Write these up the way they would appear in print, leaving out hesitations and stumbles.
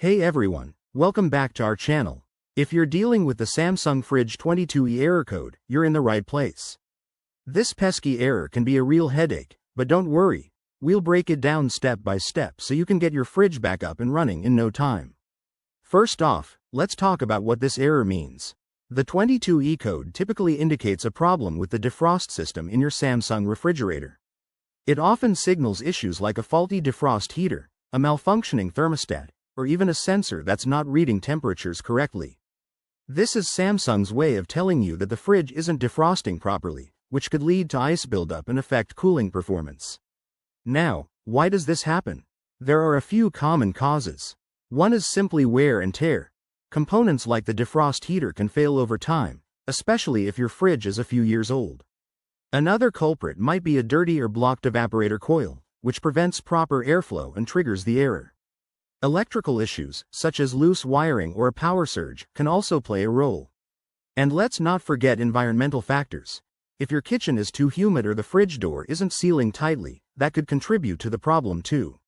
Hey everyone, welcome back to our channel. If you're dealing with the Samsung Fridge 22E error code, you're in the right place. This pesky error can be a real headache, but don't worry, we'll break it down step by step so you can get your fridge back up and running in no time. First off, let's talk about what this error means. The 22E code typically indicates a problem with the defrost system in your Samsung refrigerator. It often signals issues like a faulty defrost heater, a malfunctioning thermostat, or even a sensor that's not reading temperatures correctly. This is Samsung's way of telling you that the fridge isn't defrosting properly, which could lead to ice buildup and affect cooling performance. Now, why does this happen? There are a few common causes. One is simply wear and tear. Components like the defrost heater can fail over time, especially if your fridge is a few years old. Another culprit might be a dirty or blocked evaporator coil, which prevents proper airflow and triggers the error. Electrical issues, such as loose wiring or a power surge, can also play a role. And let's not forget environmental factors. If your kitchen is too humid or the fridge door isn't sealing tightly, that could contribute to the problem too.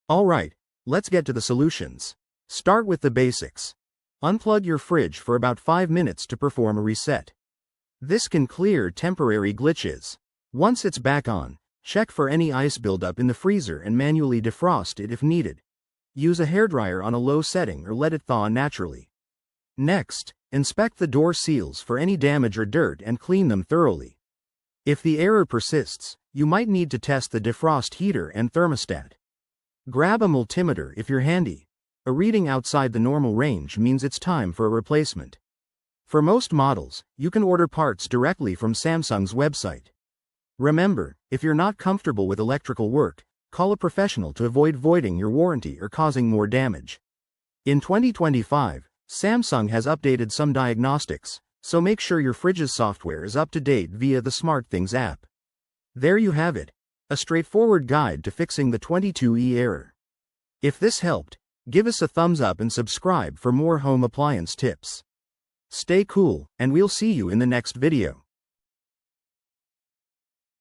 Alright, let's get to the solutions. Start with the basics. Unplug your fridge for about 5 minutes to perform a reset. This can clear temporary glitches. Once it's back on, check for any ice buildup in the freezer and manually defrost it if needed. Use a hairdryer on a low setting or let it thaw naturally. Next, inspect the door seals for any damage or dirt and clean them thoroughly. If the error persists, you might need to test the defrost heater and thermostat. Grab a multimeter if you're handy. A reading outside the normal range means it's time for a replacement. For most models, you can order parts directly from Samsung's website. Remember, if you're not comfortable with electrical work, call a professional to avoid voiding your warranty or causing more damage. In 2025, Samsung has updated some diagnostics, so make sure your fridge's software is up to date via the SmartThings app. There you have it, a straightforward guide to fixing the 22E error. If this helped, give us a thumbs up and subscribe for more home appliance tips. Stay cool, and we'll see you in the next video.